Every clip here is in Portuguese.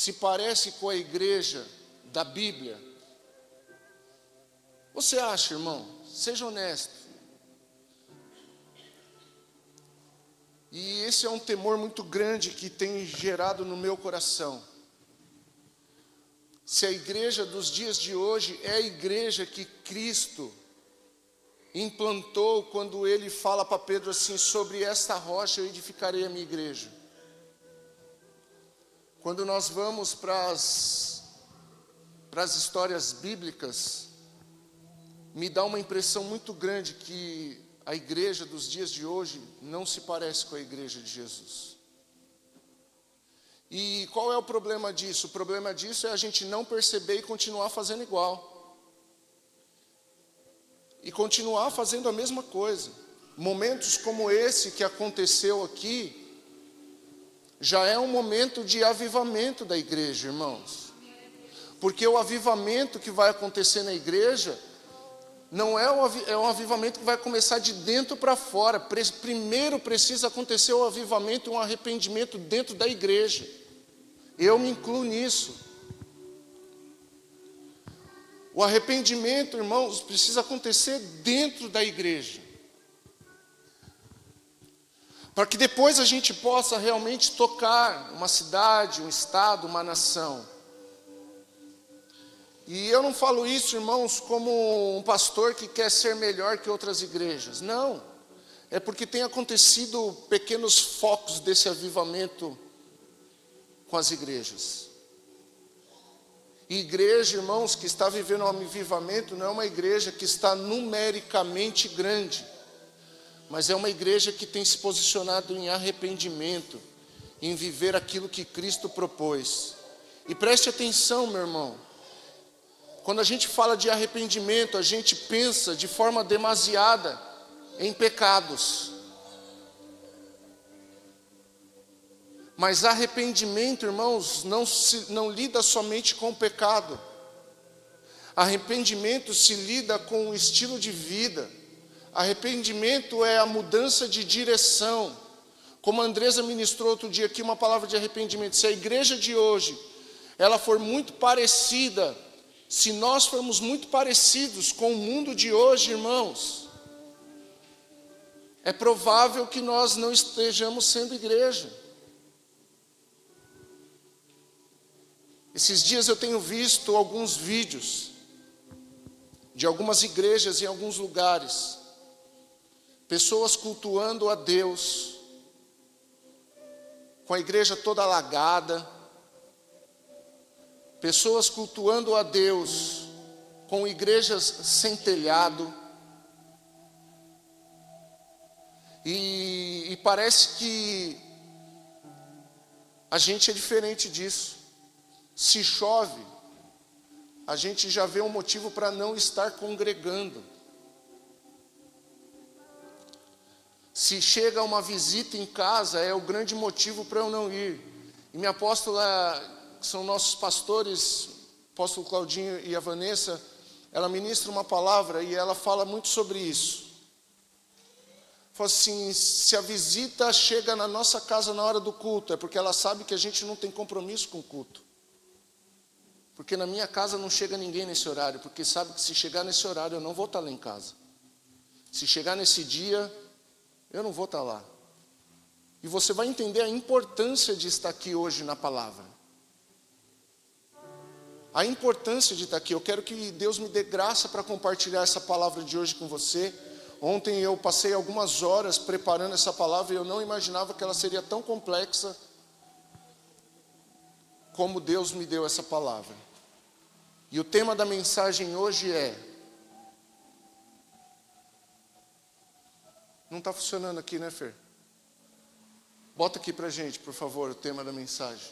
se parece com a igreja da Bíblia? Você acha, irmão? Seja honesto. E esse é um temor muito grande que tem gerado no meu coração. Se a igreja dos dias de hoje é a igreja que Cristo implantou quando ele fala para Pedro assim: sobre esta rocha eu edificarei a minha igreja. Quando nós vamos para as histórias bíblicas, me dá uma impressão muito grande que a igreja dos dias de hoje não se parece com a igreja de Jesus. E qual é o problema disso? O problema disso é a gente não perceber e continuar fazendo igual. E continuar fazendo a mesma coisa. Momentos como esse que aconteceu aqui, já é um momento de avivamento da igreja, irmãos. Porque o avivamento que vai acontecer na igreja não é um avivamento que vai começar de dentro para fora. Primeiro precisa acontecer o avivamento e um arrependimento dentro da igreja. Eu me incluo nisso. O arrependimento, irmãos, precisa acontecer dentro da igreja. Para que depois a gente possa realmente tocar uma cidade, um estado, uma nação. E eu não falo isso, irmãos, como um pastor que quer ser melhor que outras igrejas. Não. É porque tem acontecido pequenos focos desse avivamento com as igrejas. E igreja, irmãos, que está vivendo um avivamento, não é uma igreja que está numericamente grande, mas é uma igreja que tem se posicionado em arrependimento, em viver aquilo que Cristo propôs. E preste atenção, meu irmão, quando a gente fala de arrependimento, a gente pensa de forma demasiada em pecados. Mas arrependimento, irmãos, não lida somente com o pecado. Arrependimento se lida com o estilo de vida. Arrependimento é a mudança de direção. Como a Andresa ministrou outro dia aqui uma palavra de arrependimento. Se a igreja de hoje, ela for muito parecida, se nós formos muito parecidos com o mundo de hoje, irmãos, é provável que nós não estejamos sendo igreja. Esses dias eu tenho visto alguns vídeos de algumas igrejas em alguns lugares, pessoas cultuando a Deus, com a igreja toda alagada, pessoas cultuando a Deus com igrejas sem telhado, e parece que a gente é diferente disso. Se chove, a gente já vê um motivo para não estar congregando. Se chega uma visita em casa, é o grande motivo para eu não ir. E minha apóstola, que são nossos pastores, apóstolo Claudinho e a Vanessa, ela ministra uma palavra e ela fala muito sobre isso. Fala assim: se a visita chega na nossa casa na hora do culto, é porque ela sabe que a gente não tem compromisso com o culto. Porque na minha casa não chega ninguém nesse horário, porque sabe que se chegar nesse horário eu não vou estar lá em casa. Se chegar nesse dia, eu não vou estar lá. E você vai entender a importância de estar aqui hoje na palavra. A importância de estar aqui. Eu quero que Deus me dê graça para compartilhar essa palavra de hoje com você. Ontem eu passei algumas horas preparando essa palavra e eu não imaginava que ela seria tão complexa como Deus me deu essa palavra. E o tema da mensagem hoje é... Não está funcionando aqui, né, Fer? Bota aqui pra gente, por favor, o tema da mensagem.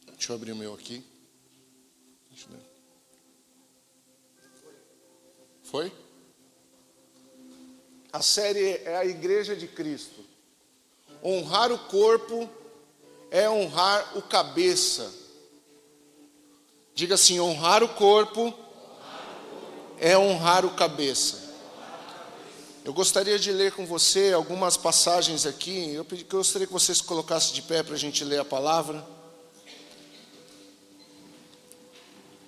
Deixa eu abrir o meu aqui. Deixa eu ver. Foi? A série é a Igreja de Cristo. Honrar o corpo é honrar o cabeça. Diga assim: honrar o corpo é honrar o cabeça. Eu gostaria de ler com você algumas passagens aqui. Eu gostaria que vocês se colocassem de pé para a gente ler a palavra.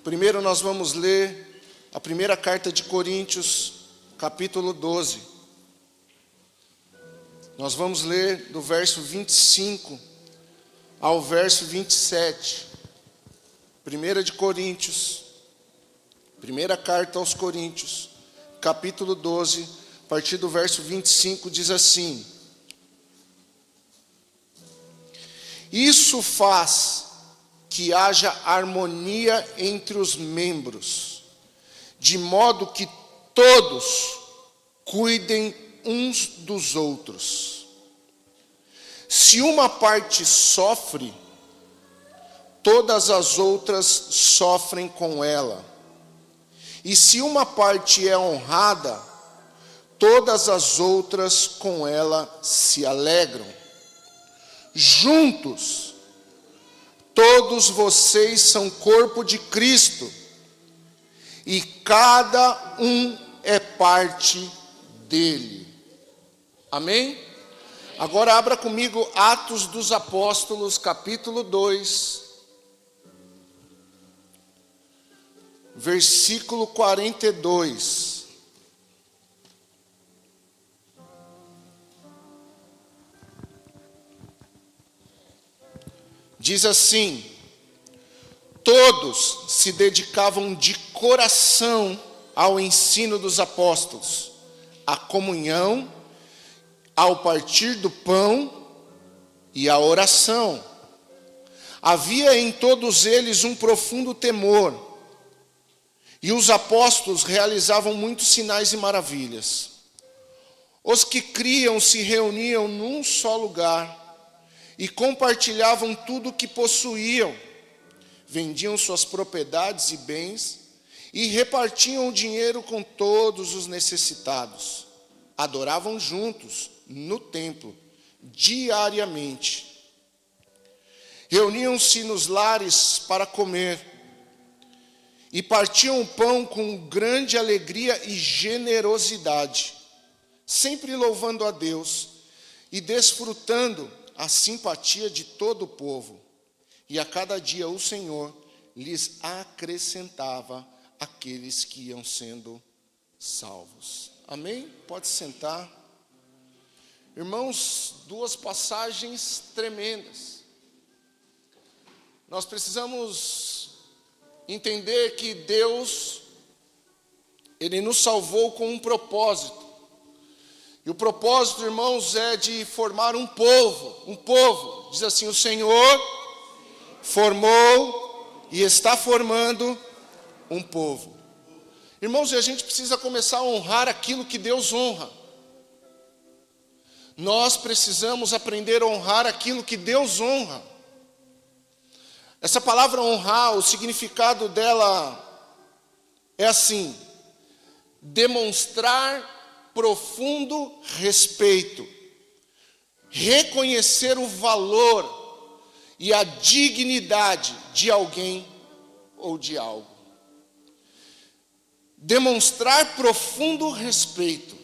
Primeiro nós vamos ler a primeira carta de Coríntios, capítulo 12. Nós vamos ler do verso 25 ao verso 27. 1 de Coríntios, primeira carta aos Coríntios, capítulo 12, a partir do verso 25, diz assim: Isso faz que haja harmonia entre os membros, de modo que todos cuidem uns dos outros. Se uma parte sofre, todas as outras sofrem com ela. E se uma parte é honrada, todas as outras com ela se alegram. Juntos, todos vocês são corpo de Cristo, e cada um é parte dele. Amém? Agora abra comigo Atos dos Apóstolos, capítulo 2, versículo 42. Diz assim: todos se dedicavam de coração ao ensino dos apóstolos, à comunhão, ao partir do pão e à oração. Havia em todos eles um profundo temor, e os apóstolos realizavam muitos sinais e maravilhas. Os que criam se reuniam num só lugar e compartilhavam tudo o que possuíam, vendiam suas propriedades e bens e repartiam o dinheiro com todos os necessitados. Adoravam juntos no templo, diariamente. Reuniam-se nos lares para comer e partiam o pão com grande alegria e generosidade, sempre louvando a Deus e desfrutando a simpatia de todo o povo. E a cada dia o Senhor lhes acrescentava aqueles que iam sendo salvos. Amém? Pode sentar. Irmãos, duas passagens tremendas. Nós precisamos entender que Deus, Ele nos salvou com um propósito. E o propósito, irmãos, é de formar um povo. Diz assim: o Senhor formou e está formando um povo. Irmãos, e a gente precisa começar a honrar aquilo que Deus honra. Nós precisamos aprender a honrar aquilo que Deus honra. Essa palavra honrar, o significado dela é assim: demonstrar profundo respeito, reconhecer o valor e a dignidade de alguém ou de algo. Demonstrar profundo respeito.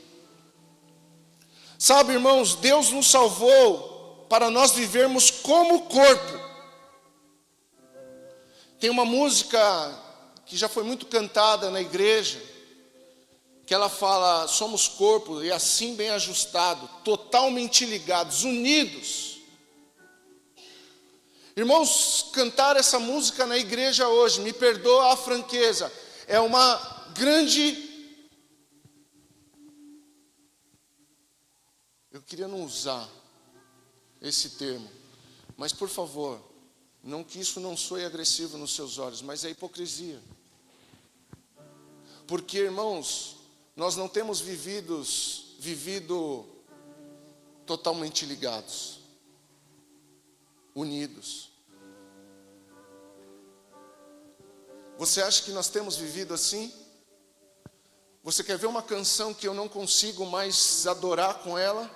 Sabe, irmãos, Deus nos salvou para nós vivermos como corpo. Tem uma música que já foi muito cantada na igreja, que ela fala: somos corpo, e assim bem ajustado, totalmente ligados, unidos. Irmãos, cantar essa música na igreja hoje, me perdoa a franqueza, é uma grande... Eu queria não usar esse termo, mas por favor, não que isso não soe agressivo nos seus olhos, mas é hipocrisia. Porque, irmãos, nós não temos vivido totalmente ligados, unidos. Você acha que nós temos vivido assim? Você quer ver uma canção que eu não consigo mais adorar com ela?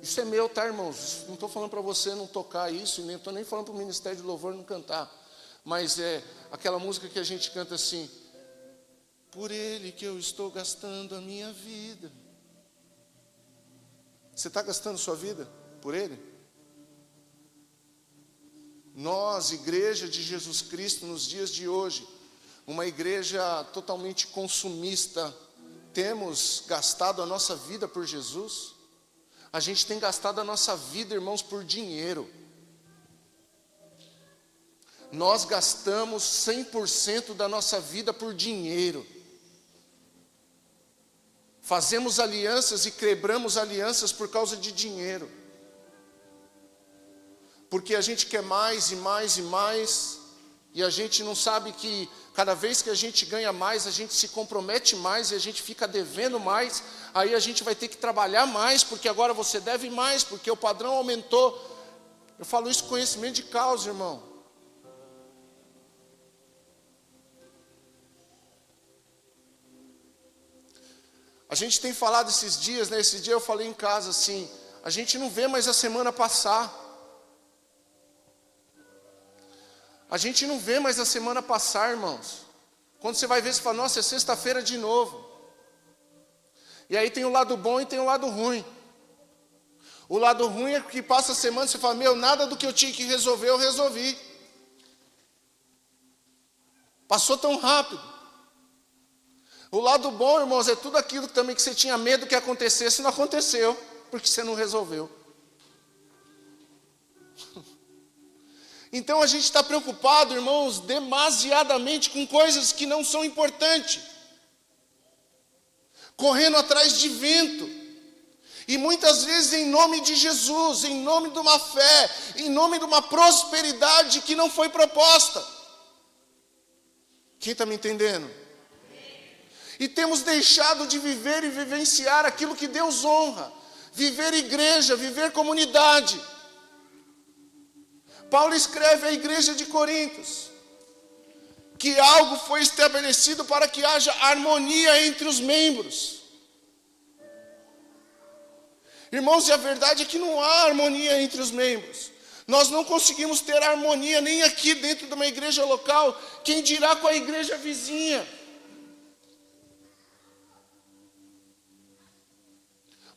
Isso é meu, tá, irmãos? Não estou falando para você não tocar isso, nem estou nem falando para o Ministério de Louvor não cantar. Mas é aquela música que a gente canta assim: por Ele que eu estou gastando a minha vida. Você está gastando sua vida por Ele? Nós, Igreja de Jesus Cristo, nos dias de hoje, uma igreja totalmente consumista, temos gastado a nossa vida por Jesus? A gente tem gastado a nossa vida, irmãos, por dinheiro. Nós gastamos 100% da nossa vida por dinheiro. Fazemos alianças e quebramos alianças por causa de dinheiro. Porque a gente quer mais e mais e mais, e a gente não sabe que cada vez que a gente ganha mais, a gente se compromete mais e a gente fica devendo mais. Aí a gente vai ter que trabalhar mais, porque agora você deve mais, porque o padrão aumentou. Eu falo isso com conhecimento de causa, irmão. A gente tem falado esses dias, né? Esse dia eu falei em casa assim, a gente não vê mais a semana passar. A gente não vê mais a semana passar, irmãos. Quando você vai ver, você fala, nossa, é sexta-feira de novo. E aí tem o lado bom e tem o lado ruim. O lado ruim é que passa a semana e você fala, meu, nada do que eu tinha que resolver, eu resolvi. Passou tão rápido. O lado bom, irmãos, é tudo aquilo também que você tinha medo que acontecesse, não aconteceu, porque você não resolveu. Então a gente está preocupado, irmãos, demasiadamente com coisas que não são importantes. Correndo atrás de vento. E muitas vezes em nome de Jesus, em nome de uma fé, em nome de uma prosperidade que não foi proposta. Quem está me entendendo? E temos deixado de viver e vivenciar aquilo que Deus honra. Viver igreja, viver comunidade. Paulo escreve à igreja de Coríntios que algo foi estabelecido para que haja harmonia entre os membros. Irmãos, e a verdade é que não há harmonia entre os membros. Nós não conseguimos ter harmonia nem aqui dentro de uma igreja local, quem dirá com a igreja vizinha.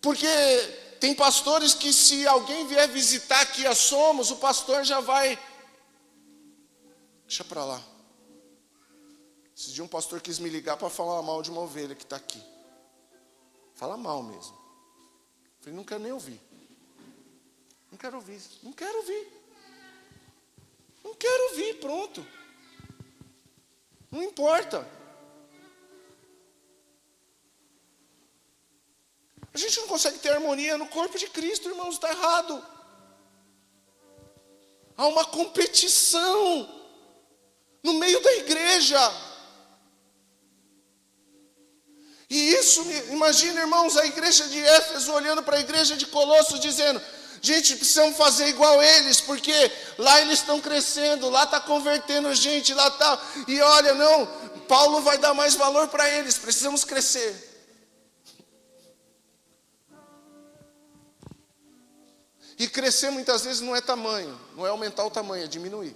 Porque tem pastores que se alguém vier visitar aqui a Somos, o pastor já vai, deixa para lá. Esse dia um pastor quis me ligar para falar mal de uma ovelha que está aqui. Fala mal mesmo. Eu falei, não quero nem ouvir. Não quero ouvir. Não quero ouvir. Não quero ouvir, pronto. Não importa. A gente não consegue ter harmonia no corpo de Cristo, irmãos, está errado. Há uma competição no meio da igreja. E isso, imagina, irmãos, a igreja de Éfeso olhando para a igreja de Colossos dizendo, gente, precisamos fazer igual eles, porque lá eles estão crescendo, lá está convertendo gente, lá está. E olha, não, Paulo vai dar mais valor para eles, precisamos crescer. E crescer muitas vezes não é tamanho, não é aumentar o tamanho, é diminuir.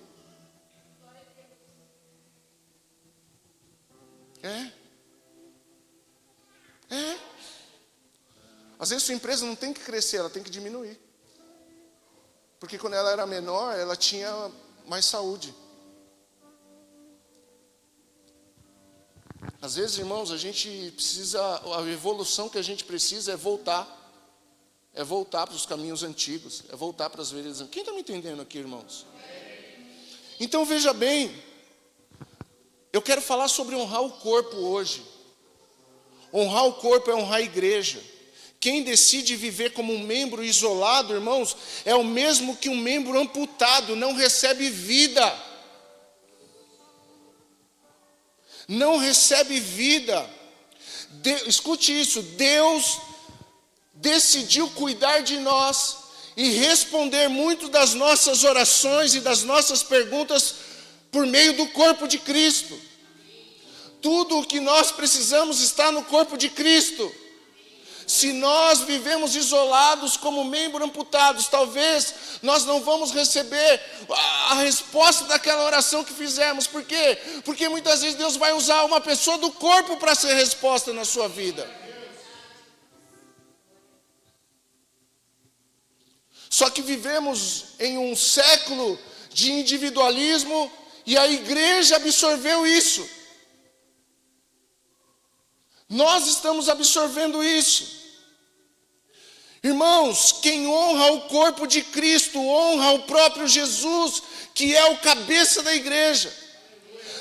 Às vezes sua empresa não tem que crescer, ela tem que diminuir. Porque quando ela era menor, ela tinha mais saúde. Às vezes, irmãos, a gente precisa, a evolução que a gente precisa é voltar para os caminhos antigos, é voltar para as veredas antigas. Quem está me entendendo aqui, irmãos? Então veja bem, eu quero falar sobre honrar o corpo hoje. Honrar o corpo é honrar a igreja. Quem decide viver como um membro isolado, irmãos, é o mesmo que um membro amputado, não recebe vida. Não recebe vida. Escute isso, Deus decidiu cuidar de nós e responder muito das nossas orações e das nossas perguntas por meio do corpo de Cristo. Tudo o que nós precisamos está no corpo de Cristo. se nós vivemos isolados como membros amputados, talvez nós não vamos receber a resposta daquela oração que fizemos. Por quê? Porque muitas vezes Deus vai usar uma pessoa do corpo para ser resposta na sua vida. Só que vivemos em um século de individualismo e a igreja absorveu isso. Nós estamos absorvendo isso. Irmãos, quem honra o corpo de Cristo, honra o próprio Jesus, que é o cabeça da igreja.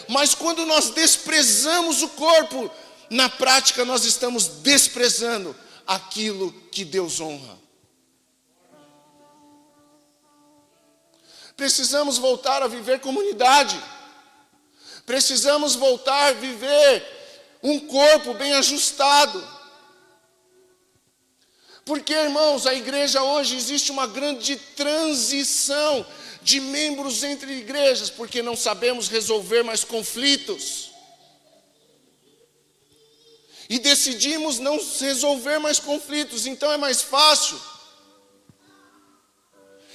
Mas quando nós desprezamos o corpo, na prática nós estamos desprezando aquilo que Deus honra. Precisamos voltar a viver comunidade. Precisamos voltar a viver um corpo bem ajustado. Porque, irmãos, a igreja hoje existe uma grande transição de membros entre igrejas, porque não sabemos resolver mais conflitos. E decidimos não resolver mais conflitos, então é mais fácil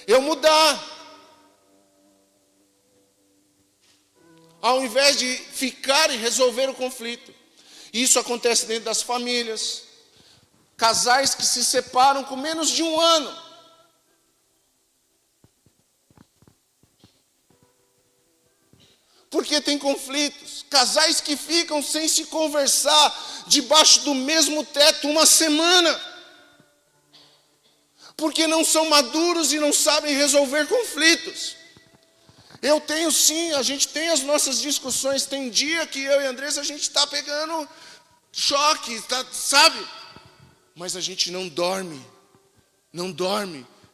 eu mudar. Ao invés de ficar e resolver o conflito. Isso acontece dentro das famílias. Casais que se separam com menos de 1 ano. Porque tem conflitos. Casais que ficam sem se conversar debaixo do mesmo teto 1 semana. Porque não são maduros e não sabem resolver conflitos. Eu tenho sim, a gente tem as nossas discussões. Tem dia que eu e a Andressa a gente está pegando choque, sabe? Mas a gente não dorme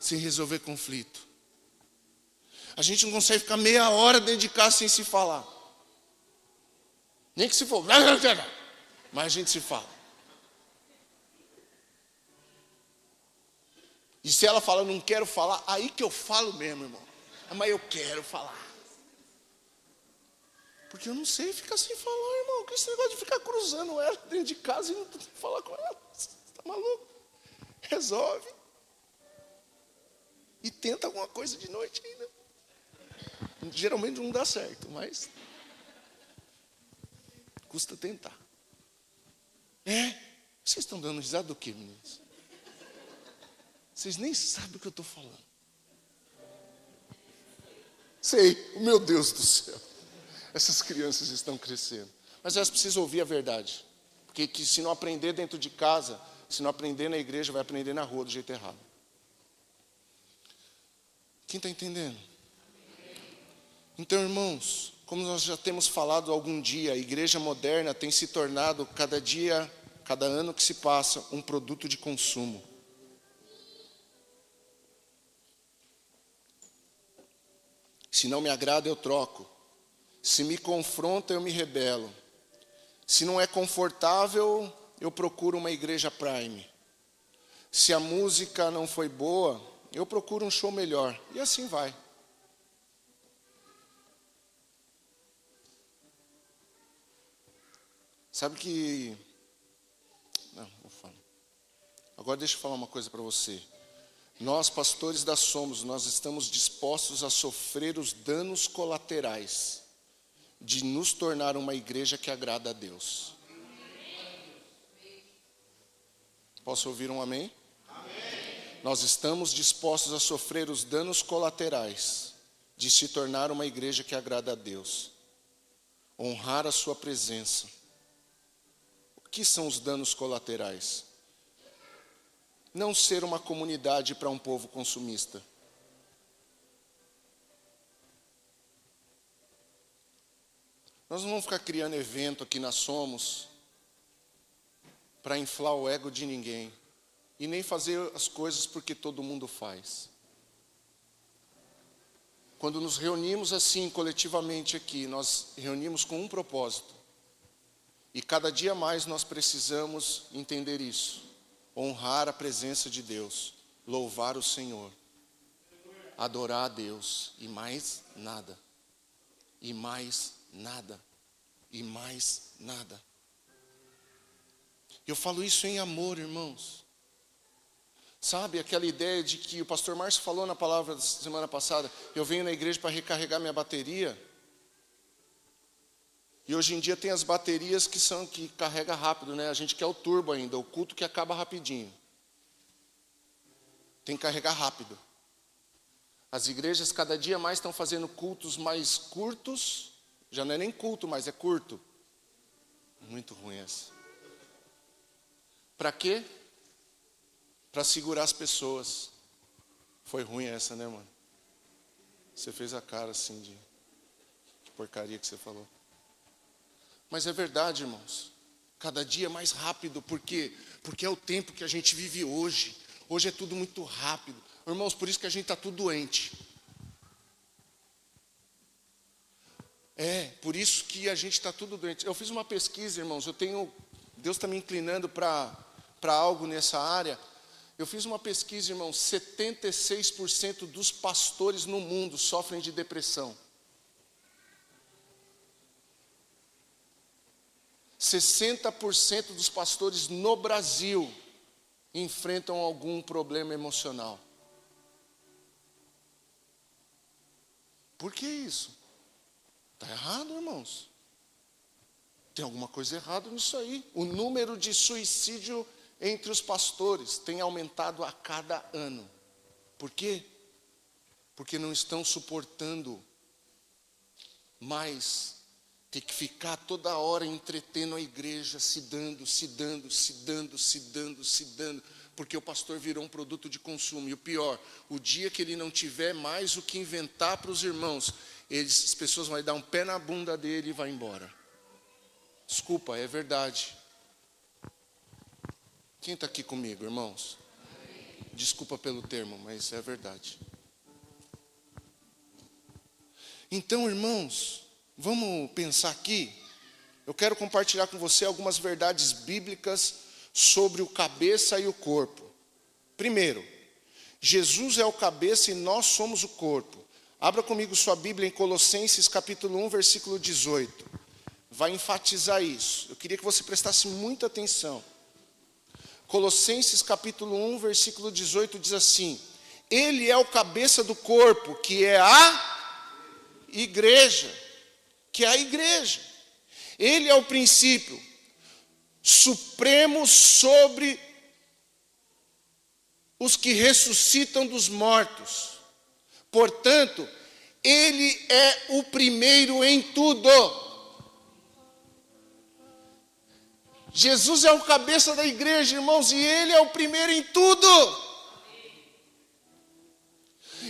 sem resolver conflito. A gente não consegue ficar meia hora dentro de casa sem se falar. Nem que se for, mas a gente se fala. E se ela fala, não quero falar, aí que eu falo mesmo, irmão. Mas eu quero falar. Porque eu não sei ficar sem falar, irmão. Que esse negócio de ficar cruzando ela dentro de casa e não falar com ela. Você está maluco? Resolve. E tenta alguma coisa de noite ainda. Geralmente não dá certo, mas custa tentar. Vocês estão dando risada do quê, meninos? Vocês nem sabem o que eu estou falando. Sei, meu Deus do céu. Essas crianças estão crescendo. Mas elas precisam ouvir a verdade. Porque se não aprender dentro de casa, se não aprender na igreja, vai aprender na rua do jeito errado. Quem está entendendo? Então, irmãos, como nós já temos falado algum dia, a igreja moderna tem se tornado cada dia, cada ano que se passa, um produto de consumo. Se não me agrada, eu troco. Se me confronta, eu me rebelo. Se não é confortável, eu procuro uma igreja Prime. Se a música não foi boa, eu procuro um show melhor. E assim vai. Sabe que... Não, vou falar. Agora deixa eu falar uma coisa para você. Nós, pastores da Somos, nós estamos dispostos a sofrer os danos colaterais de nos tornar uma igreja que agrada a Deus. Posso ouvir um amém? Amém. Nós estamos dispostos a sofrer os danos colaterais de se tornar uma igreja que agrada a Deus. Honrar a sua presença. O que são os danos colaterais? Não ser uma comunidade para um povo consumista. Nós não vamos ficar criando evento aqui na Somos para inflar o ego de ninguém. E nem fazer as coisas porque todo mundo faz. Quando nos reunimos assim, coletivamente aqui, nós reunimos com um propósito. E cada dia mais nós precisamos entender isso. Honrar a presença de Deus, louvar o Senhor, adorar a Deus e mais nada, e mais nada, e mais nada. Eu falo isso em amor, irmãos. Sabe, aquela ideia de que o pastor Márcio falou na palavra da semana passada, eu venho na igreja para recarregar minha bateria. E hoje em dia tem as baterias que carrega rápido, né? A gente quer o turbo ainda, o culto que acaba rapidinho. Tem que carregar rápido. As igrejas cada dia mais estão fazendo cultos mais curtos. Já não é nem culto, mas é curto. Muito ruim essa. Para quê? Para segurar as pessoas. Foi ruim essa, né, mano? Você fez a cara assim de... Que porcaria que você falou. Mas é verdade, irmãos. Cada dia mais rápido. Por quê? Porque é o tempo que a gente vive hoje. Hoje é tudo muito rápido. Irmãos, por isso que a gente está tudo doente. Por isso que a gente está tudo doente. Eu fiz uma pesquisa, irmãos. Deus está me inclinando para algo nessa área. Eu fiz uma pesquisa, irmãos, 76% dos pastores no mundo sofrem de depressão. 60% dos pastores no Brasil enfrentam algum problema emocional. Por que isso? Está errado, irmãos. Tem alguma coisa errada nisso aí. O número de suicídio entre os pastores tem aumentado a cada ano. Por quê? Porque não estão suportando mais ter que ficar toda hora entretendo a igreja, se dando. Porque o pastor virou um produto de consumo. E o pior, o dia que ele não tiver mais o que inventar para os irmãos, as pessoas vão dar um pé na bunda dele e vai embora. Desculpa, é verdade. Quem está aqui comigo, irmãos? Desculpa pelo termo, mas é verdade. Então, irmãos, vamos pensar aqui. Eu quero compartilhar com você algumas verdades bíblicas sobre o cabeça e o corpo. Primeiro, Jesus é o cabeça e nós somos o corpo. Abra comigo sua Bíblia em Colossenses capítulo 1, versículo 18. Vai enfatizar isso. Eu queria que você prestasse muita atenção. Colossenses capítulo 1, versículo 18 diz assim: Ele é o cabeça do corpo, que é a igreja. Ele é o princípio supremo sobre os que ressuscitam dos mortos. Portanto, ele é o primeiro em tudo. Jesus é o cabeça da igreja, irmãos, e ele é o primeiro em tudo.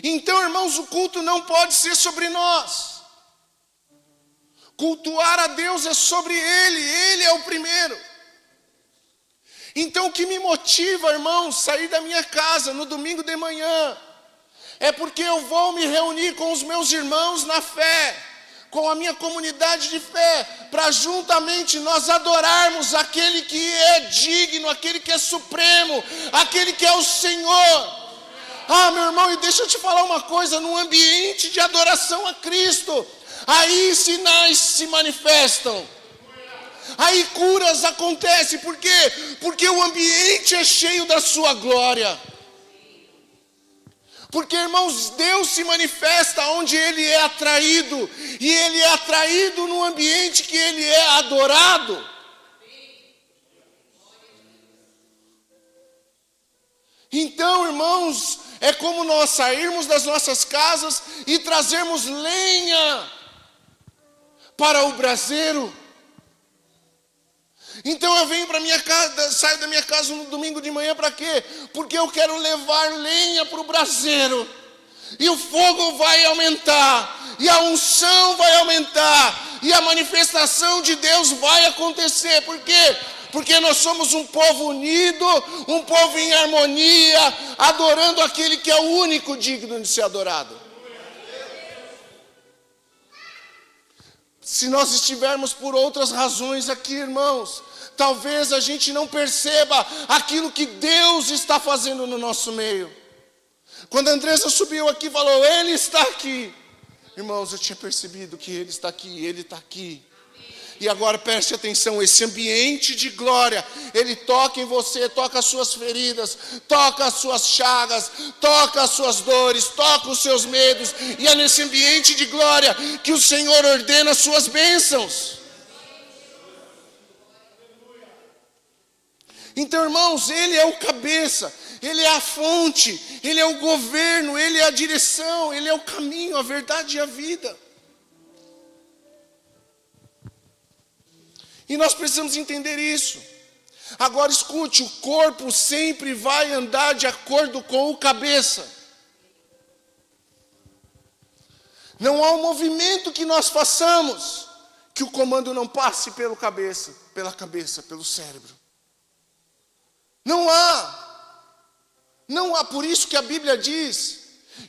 Então, irmãos, o culto não pode ser sobre nós. Cultuar a Deus é sobre ele é o primeiro. Então, o que me motiva, irmãos, sair da minha casa no domingo de manhã, é porque eu vou me reunir com os meus irmãos na fé, com a minha comunidade de fé, para juntamente nós adorarmos aquele que é digno, aquele que é supremo, aquele que é o Senhor. Meu irmão, e deixa eu te falar uma coisa, num ambiente de adoração a Cristo, aí sinais se manifestam, aí curas acontecem. Por quê? Porque o ambiente é cheio da sua glória. Porque, irmãos, Deus se manifesta onde Ele é atraído, e Ele é atraído no ambiente que Ele é adorado. Então, irmãos, é como nós sairmos das nossas casas e trazermos lenha para o braseiro. Então eu venho para minha casa, saio da minha casa no domingo de manhã para quê? Porque eu quero levar lenha para o braseiro. E o fogo vai aumentar, e a unção vai aumentar, e a manifestação de Deus vai acontecer. Por quê? Porque nós somos um povo unido, um povo em harmonia, adorando aquele que é o único digno de ser adorado. Se nós estivermos por outras razões aqui, irmãos, talvez a gente não perceba aquilo que Deus está fazendo no nosso meio. Quando a Andressa subiu aqui e falou, Ele está aqui. Irmãos, eu tinha percebido que Ele está aqui, Ele está aqui. E agora preste atenção, esse ambiente de glória, ele toca em você, toca as suas feridas, toca as suas chagas, toca as suas dores, toca os seus medos. E é nesse ambiente de glória que o Senhor ordena as suas bênçãos. Então, irmãos, Ele é o cabeça, Ele é a fonte, Ele é o governo, Ele é a direção, Ele é o caminho, a verdade e a vida. E nós precisamos entender isso. Agora escute, o corpo sempre vai andar de acordo com o cabeça. Não há um movimento que nós façamos que o comando não passe pela cabeça, pelo cérebro. Não há, por isso que a Bíblia diz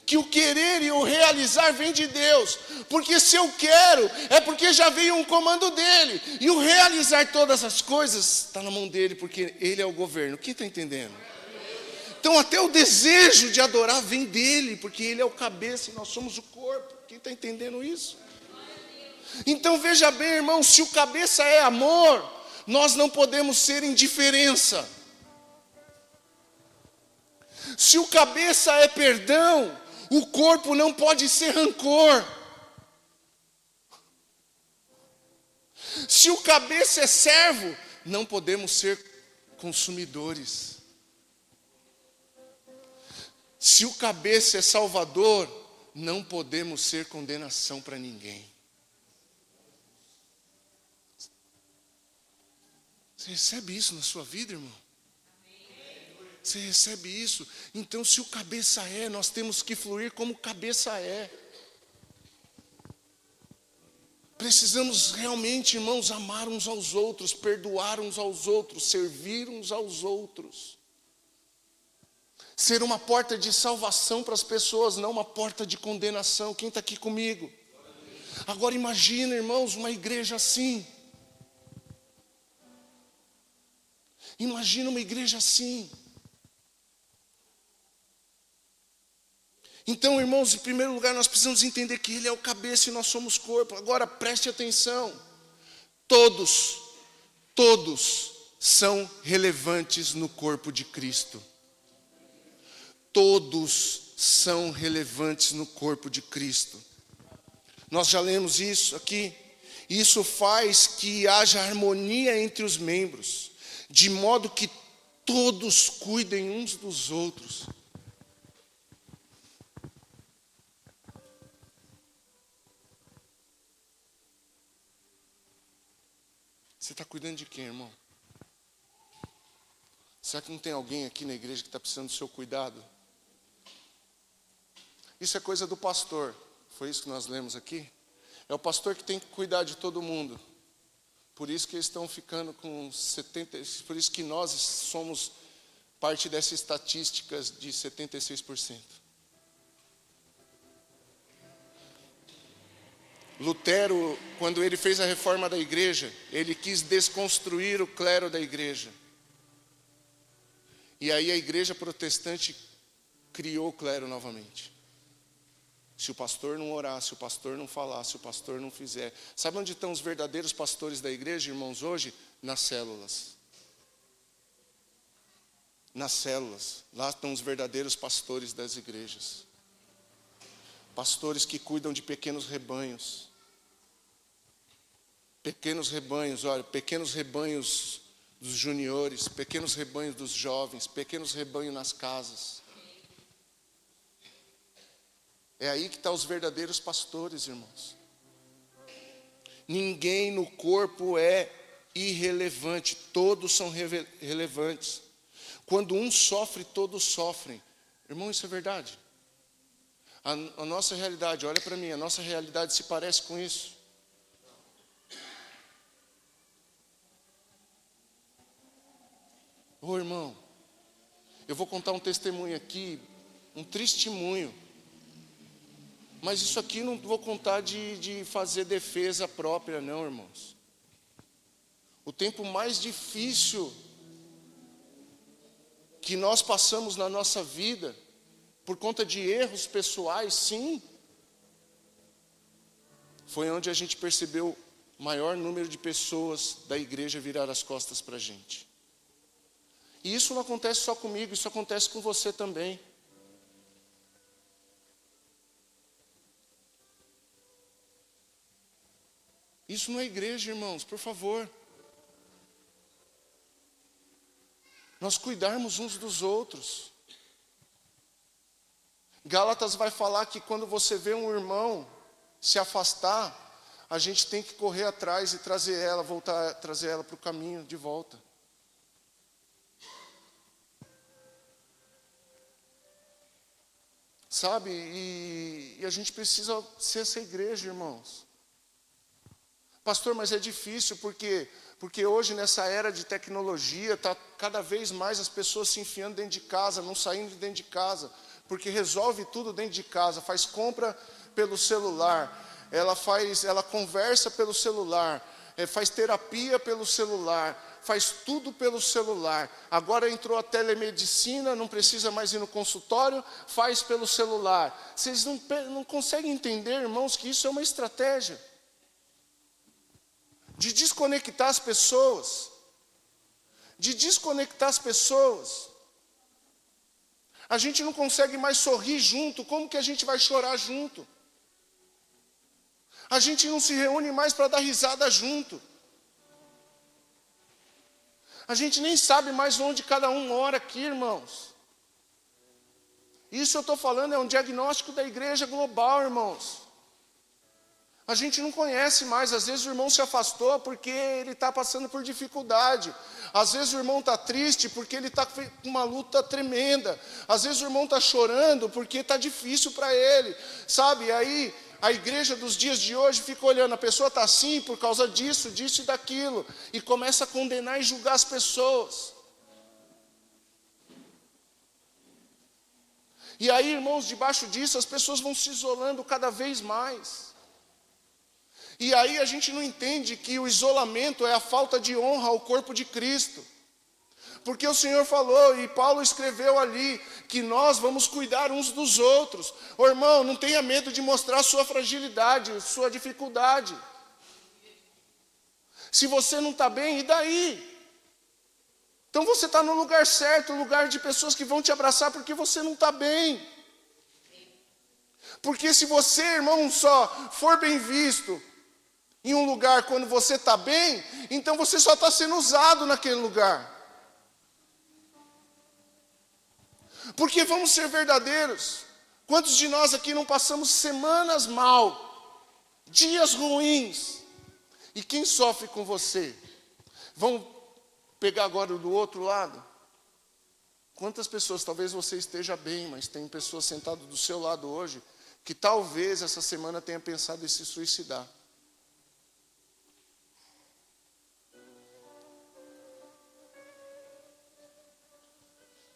que o querer e o realizar vem de Deus, porque se eu quero, é porque já veio um comando dele, e o realizar todas as coisas está na mão dele, porque ele é o governo. Quem está entendendo? Então até o desejo de adorar vem dele, porque ele é o cabeça e nós somos o corpo. Quem está entendendo isso? Então veja bem, irmão, se o cabeça é amor, nós não podemos ser indiferença. Se o cabeça é perdão, o corpo não pode ser rancor. Se o cabeça é servo, não podemos ser consumidores. Se o cabeça é salvador, não podemos ser condenação para ninguém. Você recebe isso na sua vida, irmão? Você recebe isso? Então, se o cabeça é, nós temos que fluir como cabeça é. Precisamos realmente, irmãos, amar uns aos outros, perdoar uns aos outros, servir uns aos outros. Ser uma porta de salvação para as pessoas, não uma porta de condenação. Quem está aqui comigo? Agora imagina, irmãos, uma igreja assim. Imagina uma igreja assim. Então, irmãos, em primeiro lugar, nós precisamos entender que Ele é o cabeça e nós somos corpo. Agora, preste atenção. Todos são relevantes no corpo de Cristo. Todos são relevantes no corpo de Cristo. Nós já lemos isso aqui. Isso faz que haja harmonia entre os membros, de modo que todos cuidem uns dos outros. Você está cuidando de quem, irmão? Será que não tem alguém aqui na igreja que está precisando do seu cuidado? Isso é coisa do pastor. Foi isso que nós lemos aqui? É o pastor que tem que cuidar de todo mundo. Por isso que eles estão ficando com 70%. Por isso que nós somos parte dessas estatísticas de 76%. Lutero, quando ele fez a reforma da igreja, ele quis desconstruir o clero da igreja. E aí a igreja protestante criou o clero novamente. Se o pastor não orar, se o pastor não falar, se o pastor não fizer. Sabe onde estão os verdadeiros pastores da igreja, irmãos, hoje? Nas células. Nas células. Lá estão os verdadeiros pastores das igrejas. Pastores que cuidam de pequenos rebanhos. Pequenos rebanhos, olha, pequenos rebanhos dos juniores, pequenos rebanhos dos jovens, pequenos rebanhos nas casas. É aí que estão os verdadeiros pastores, irmãos. Ninguém no corpo é irrelevante, todos são relevantes. Quando um sofre, todos sofrem. Irmão, isso é verdade. A nossa realidade, olha para mim, a nossa realidade se parece com isso. Ô irmão, eu vou contar um testemunho aqui, um testemunho. Mas isso aqui não vou contar de fazer defesa própria, não, irmãos. O tempo mais difícil que nós passamos na nossa vida, por conta de erros pessoais, sim, foi onde a gente percebeu maior número de pessoas da igreja virar as costas para a gente. E isso não acontece só comigo, isso acontece com você também. Isso não é igreja, irmãos, por favor. Nós cuidarmos uns dos outros. Gálatas vai falar que quando você vê um irmão se afastar, a gente tem que correr atrás e trazer ela, trazer ela para o caminho de volta. Sabe, e a gente precisa ser essa igreja, irmãos. Pastor, mas é difícil porque hoje nessa era de tecnologia, está cada vez mais as pessoas se enfiando dentro de casa, não saindo de dentro de casa, porque resolve tudo dentro de casa, faz compra pelo celular, ela conversa pelo celular, faz terapia pelo celular, faz tudo pelo celular. Agora entrou a telemedicina, não precisa mais ir no consultório, faz pelo celular. Vocês não conseguem entender, irmãos, que isso é uma estratégia de desconectar as pessoas, A gente não consegue mais sorrir junto, como que a gente vai chorar junto? A gente não se reúne mais para dar risada junto. A gente nem sabe mais onde cada um mora aqui, irmãos. Isso eu estou falando é um diagnóstico da igreja global, irmãos. A gente não conhece mais, às vezes o irmão se afastou porque ele está passando por dificuldade. Às vezes o irmão está triste porque ele está com uma luta tremenda. Às vezes o irmão está chorando porque está difícil para ele. Sabe, aí a igreja dos dias de hoje fica olhando, a pessoa está assim por causa disso, disso e daquilo. E começa a condenar e julgar as pessoas. E aí, irmãos, debaixo disso as pessoas vão se isolando cada vez mais. E aí a gente não entende que o isolamento é a falta de honra ao corpo de Cristo. Porque o Senhor falou, e Paulo escreveu ali, que nós vamos cuidar uns dos outros. Ô irmão, não tenha medo de mostrar sua fragilidade, sua dificuldade. Se você não está bem, e daí? Então você está no lugar certo, um lugar de pessoas que vão te abraçar porque você não está bem. Porque se você, irmão, só for bem visto em um lugar quando você está bem, então você só está sendo usado naquele lugar. Porque vamos ser verdadeiros, quantos de nós aqui não passamos semanas mal, dias ruins, e quem sofre com você? Vamos pegar agora do outro lado? Quantas pessoas, talvez você esteja bem, mas tem pessoas sentadas do seu lado hoje, que talvez essa semana tenha pensado em se suicidar.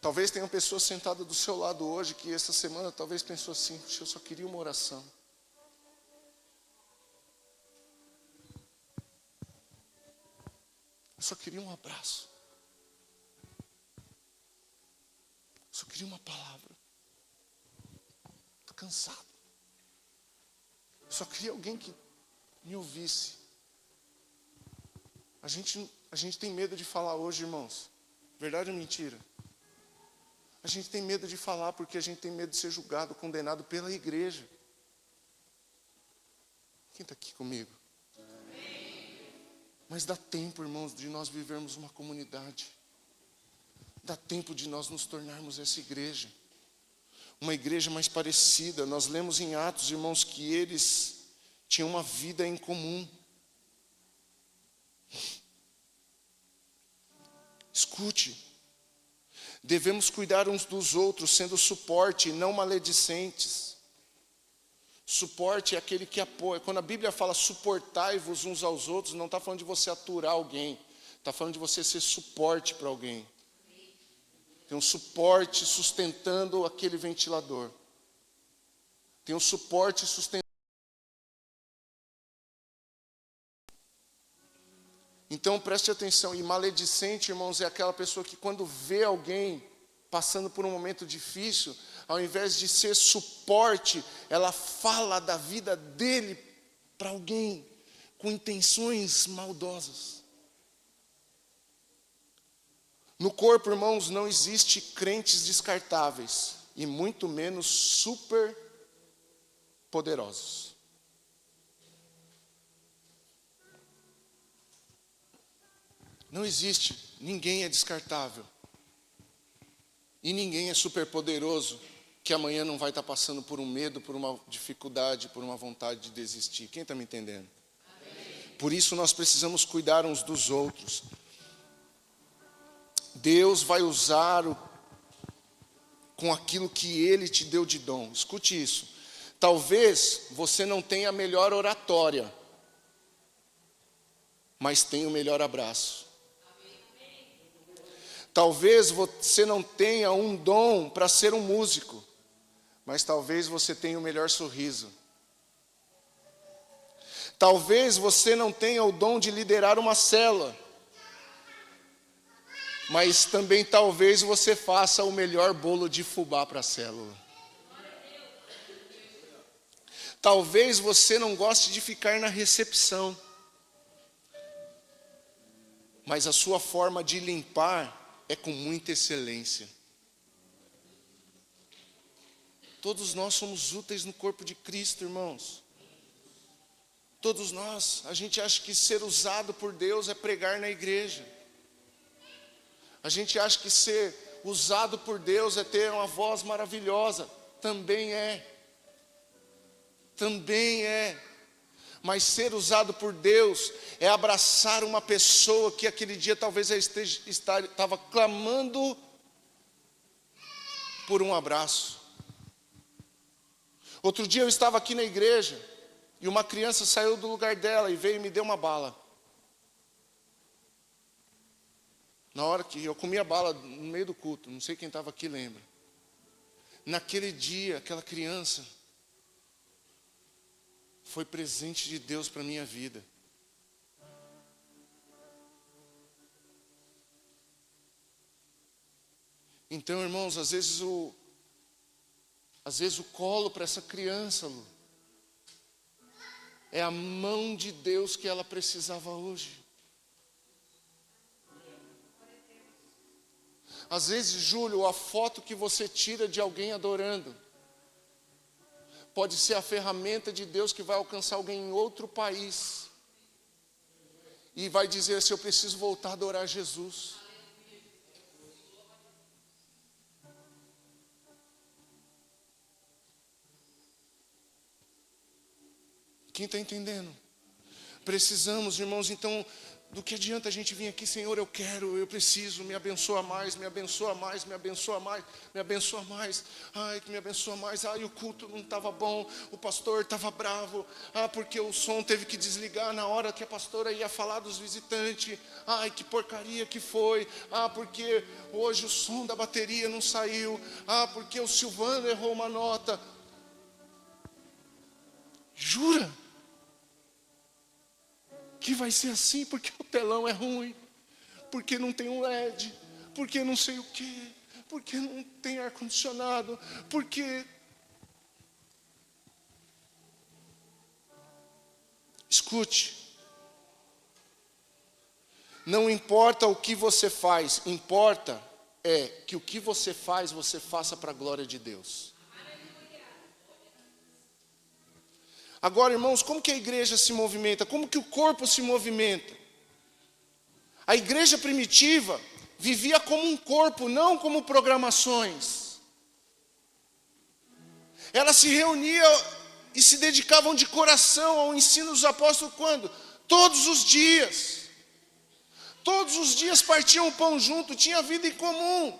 Talvez tenham pessoas sentadas do seu lado hoje que essa semana talvez pensou assim, eu só queria uma oração. Eu só queria um abraço. Eu só queria uma palavra. Estou cansado. Eu só queria alguém que me ouvisse. A gente tem medo de falar hoje, irmãos. Verdade ou mentira? A gente tem medo de falar porque a gente tem medo de ser julgado, condenado pela igreja. Quem está aqui comigo? Mas dá tempo, irmãos, de nós vivermos uma comunidade. Dá tempo de nós nos tornarmos essa igreja. Uma igreja mais parecida. Nós lemos em Atos, irmãos, que eles tinham uma vida em comum. Escute. Devemos cuidar uns dos outros, sendo suporte e não maledicentes. Suporte é aquele que apoia. Quando a Bíblia fala suportai-vos uns aos outros, não está falando de você aturar alguém. Está falando de você ser suporte para alguém. Tem um suporte sustentando aquele ventilador. Tem um suporte sustentando. Então preste atenção, e maledicente, irmãos, é aquela pessoa que quando vê alguém passando por um momento difícil, ao invés de ser suporte, ela fala da vida dele para alguém, com intenções maldosas. No corpo, irmãos, não existe crentes descartáveis, e muito menos super poderosos. Não existe, ninguém é descartável. E ninguém é super poderoso que amanhã não vai estar passando por um medo, por uma dificuldade, por uma vontade de desistir. Quem está me entendendo? Amém. Por isso nós precisamos cuidar uns dos outros. Deus vai usar com aquilo que Ele te deu de dom. Escute isso. Talvez você não tenha a melhor oratória, mas tenha o melhor abraço. Talvez você não tenha um dom para ser um músico, mas talvez você tenha o melhor sorriso. Talvez você não tenha o dom de liderar uma célula, mas também talvez você faça o melhor bolo de fubá para a célula. Talvez você não goste de ficar na recepção, mas a sua forma de limpar é com muita excelência. Todos nós somos úteis no corpo de Cristo, irmãos. Todos nós. A gente acha que ser usado por Deus é pregar na igreja. A gente acha que ser usado por Deus é ter uma voz maravilhosa. Também é. Também é. Mas ser usado por Deus é abraçar uma pessoa que aquele dia talvez estava clamando por um abraço. Outro dia eu estava aqui na igreja e uma criança saiu do lugar dela e veio e me deu uma bala. Na hora que eu comi a bala no meio do culto, não sei quem estava aqui lembra. Naquele dia, aquela criança foi presente de Deus para a minha vida. Então, irmãos, às vezes o colo para essa criança, Lu, é a mão de Deus que ela precisava hoje. Às vezes, Júlio, a foto que você tira de alguém adorando pode ser a ferramenta de Deus que vai alcançar alguém em outro país e vai dizer assim: eu preciso voltar a adorar Jesus. Quem está entendendo? Precisamos, irmãos, então, do que adianta a gente vir aqui, Senhor, eu quero, eu preciso, me abençoa mais, me abençoa mais, me abençoa mais, me abençoa mais. Ai, que me abençoa mais. Ai, o culto não estava bom, o pastor estava bravo. Ah, porque o som teve que desligar na hora que a pastora ia falar dos visitantes. Ai, que porcaria que foi. Ah, porque hoje o som da bateria não saiu. Ah, porque o Silvano errou uma nota. Jura que vai ser assim porque o telão é ruim, porque não tem um LED, porque não sei o quê, porque não tem ar-condicionado, porque... Escute, não importa o que você faz, importa é que o que você faz, você faça para a glória de Deus. Agora, irmãos, como que a igreja se movimenta? Como que o corpo se movimenta? A igreja primitiva vivia como um corpo, não como programações. Ela se reunia e se dedicavam de coração ao ensino dos apóstolos quando? Todos os dias. Todos os dias partiam o pão junto, tinha vida em comum.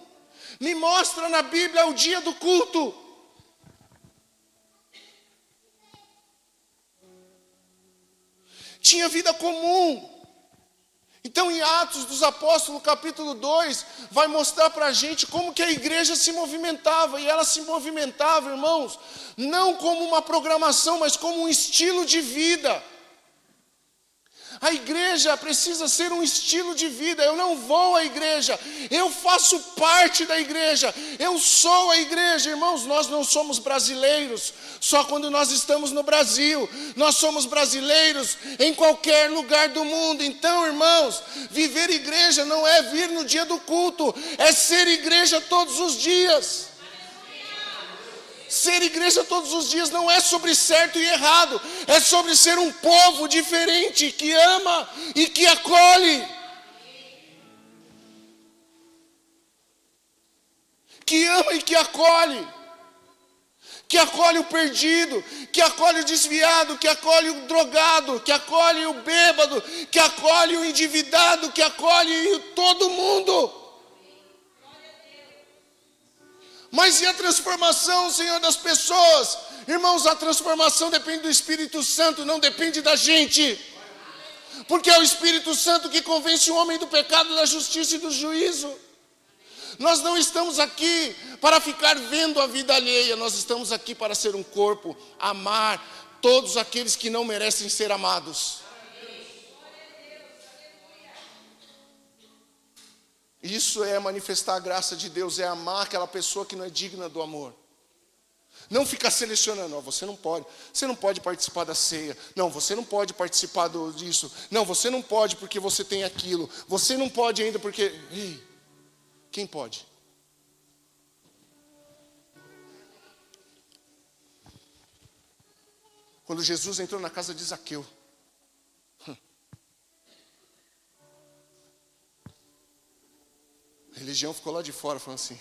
Me mostra na Bíblia o dia do culto. Tinha vida comum. Então, em Atos dos Apóstolos, capítulo 2, vai mostrar para a gente como que a igreja se movimentava. E ela se movimentava, irmãos, não como uma programação, mas como um estilo de vida. A igreja precisa ser um estilo de vida. Eu não vou à igreja, eu faço parte da igreja, eu sou a igreja. Irmãos, nós não somos brasileiros só quando nós estamos no Brasil, nós somos brasileiros em qualquer lugar do mundo. Então, irmãos, viver igreja não é vir no dia do culto, é ser igreja todos os dias. Ser igreja todos os dias não é sobre certo e errado, é sobre ser um povo diferente, que ama e que acolhe. Que ama e que acolhe. Que acolhe o perdido, que acolhe o desviado, que acolhe o drogado, que acolhe o bêbado, que acolhe o endividado, que acolhe todo mundo. Mas e a transformação, Senhor, das pessoas? Irmãos, a transformação depende do Espírito Santo, não depende da gente. Porque é o Espírito Santo que convence o homem do pecado, da justiça e do juízo. Nós não estamos aqui para ficar vendo a vida alheia, nós estamos aqui para ser um corpo, amar todos aqueles que não merecem ser amados. Isso é manifestar a graça de Deus, é amar aquela pessoa que não é digna do amor. Não ficar selecionando, ó, você não pode participar da ceia. Não, você não pode participar disso. Não, você não pode porque você tem aquilo. Você não pode ainda porque... Ei, quem pode? Quando Jesus entrou na casa de Zaqueu, a religião ficou lá de fora, falando assim,